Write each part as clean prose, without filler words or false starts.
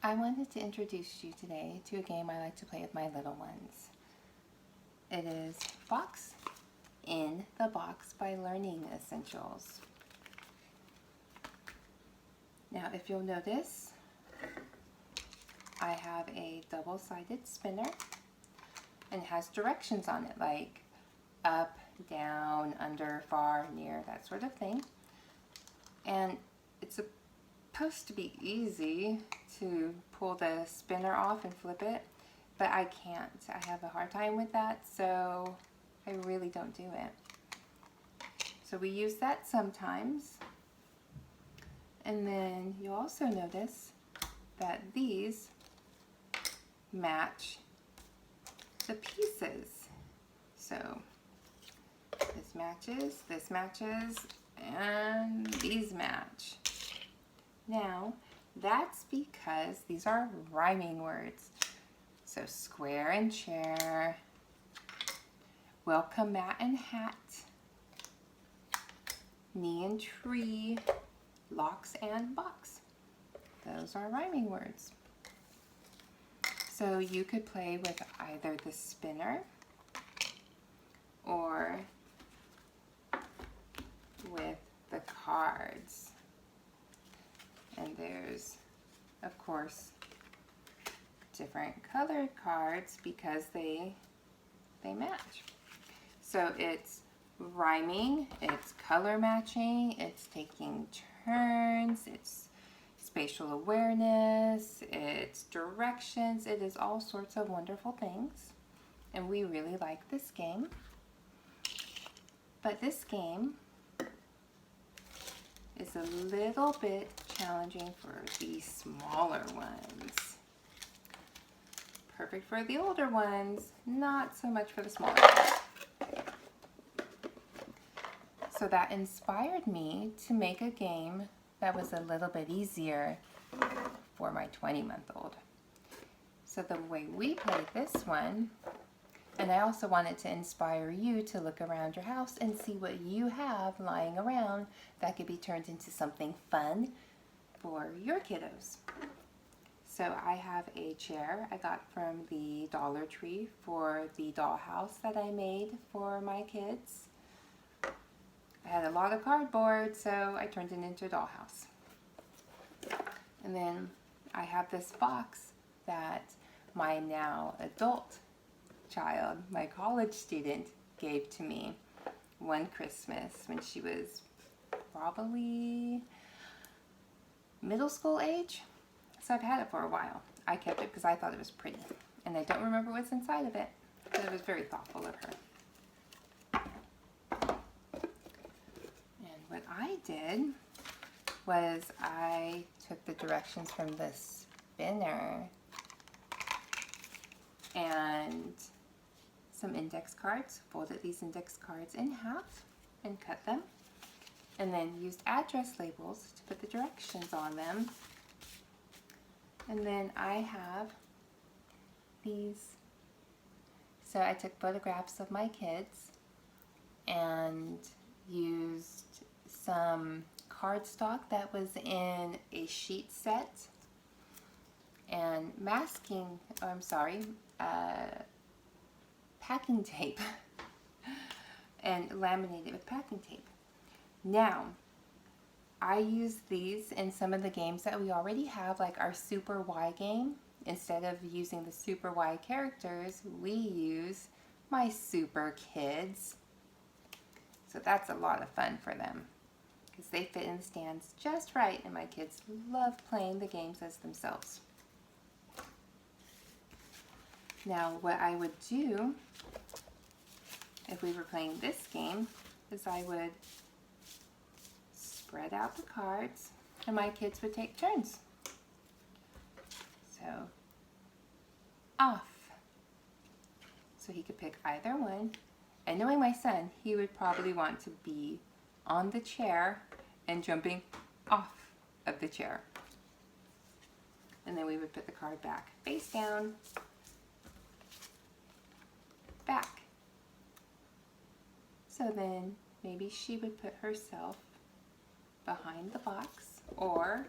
I wanted to introduce you today to a game I like to play with my little ones. It is Box in the Box by Learning Essentials. Now, if you'll notice, I have a double-sided spinner and it has directions on it, like up, down, under, far, near, that sort of thing. And it's supposed to be easy to pull the spinner off and flip it, but I can't. I have a hard time with that, so I really don't do it. So we use that sometimes. And then you'll also notice that these match the pieces. So this matches, and these match. Now, that's because these are rhyming words. So square and chair, welcome mat and hat, knee and tree, locks and box. Those are rhyming words. So you could play with either the spinner or with the cards. And there's, of course, different colored cards because they match. So it's rhyming, it's color matching, it's taking turns, it's spatial awareness, it's directions, it is all sorts of wonderful things. And we really like this game. But this game is a little bit challenging for the smaller ones. Perfect for the older ones, not so much for the smaller ones. So that inspired me to make a game that was a little bit easier for my 20-month-old. So the way we play this one, and I also wanted to inspire you to look around your house and see what you have lying around that could be turned into something fun for your kiddos. So I have a chair I got from the Dollar Tree for the dollhouse that I made for my kids. I had a lot of cardboard, so I turned it into a dollhouse. And then I have this box that my now adult child, my college student, gave to me one Christmas when she was probably middle school age. So I've had it for a while. I kept it because I thought it was pretty. And I don't remember what's inside of it, but it was very thoughtful of her. And what I did was I took the directions from the spinner and some index cards, folded these index cards in half and cut them, and then used address labels to put the directions on them. And then I have these. So I took photographs of my kids and used some cardstock that was in a sheet set and packing tape and laminated with packing tape. Now, I use these in some of the games that we already have, like our Super Y game. Instead of using the Super Y characters, we use my Super Kids. So that's a lot of fun for them because they fit in the stands just right, and my kids love playing the games as themselves. Now, what I would do if we were playing this game is I would spread out the cards and my kids would take turns. So, off. So he could pick either one. And knowing my son, he would probably want to be on the chair and jumping off of the chair. And then we would put the card back face down, back. So then maybe she would put herself behind the box, or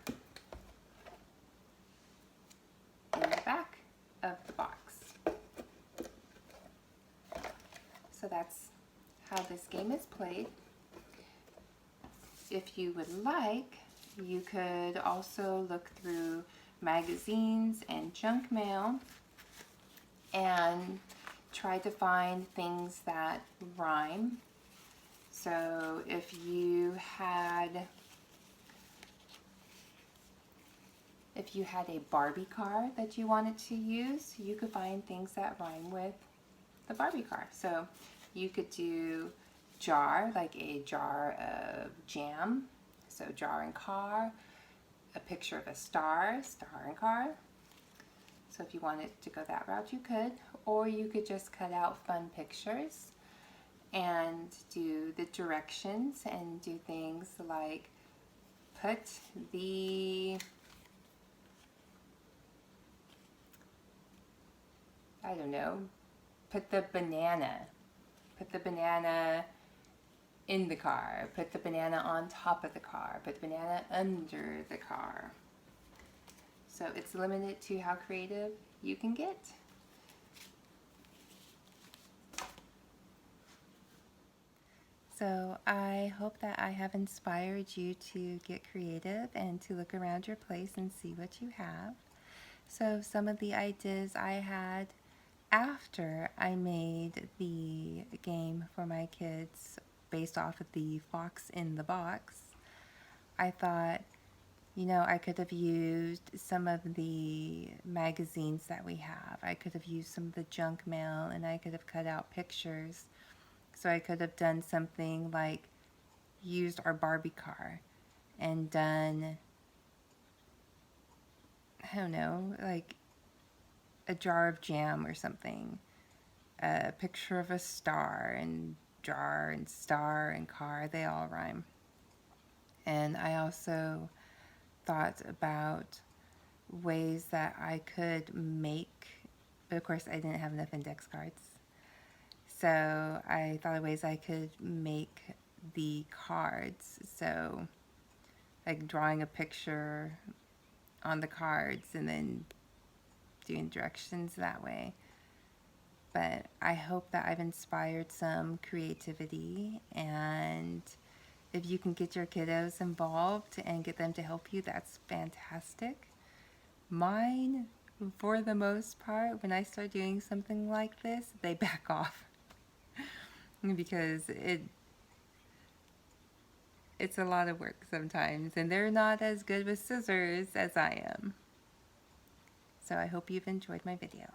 game is played. If you would like, you could also look through magazines and junk mail and try to find things that rhyme. So if you had a Barbie car that you wanted to use, you could find things that rhyme with the Barbie car. So you could do jar, like a jar of jam, so jar and car, a picture of a star, star and car. So if you wanted to go that route, you could, or you could just cut out fun pictures and do the directions and do things like put the, I don't know, put the banana in the car, put the banana on top of the car, put the banana under the car. So it's limited to how creative you can get. So I hope that I have inspired you to get creative and to look around your place and see what you have. So some of the ideas I had after I made the game for my kids based off of the Fox in the Box, I thought, you know, I could have used some of the magazines that we have. I could have used some of the junk mail, and I could have cut out pictures. So I could have done something like used our Barbie car and done, I don't know, like a jar of jam or something. A picture of a star, and jar and star and car, they all rhyme. And I also thought about ways that I could make, but of course I didn't have enough index cards. So I thought of ways I could make the cards. So like drawing a picture on the cards and then doing directions that way. But I hope that I've inspired some creativity, and if you can get your kiddos involved and get them to help you, that's fantastic. Mine, for the most part, when I start doing something like this, they back off because it's a lot of work sometimes, and they're not as good with scissors as I am. So I hope you've enjoyed my video.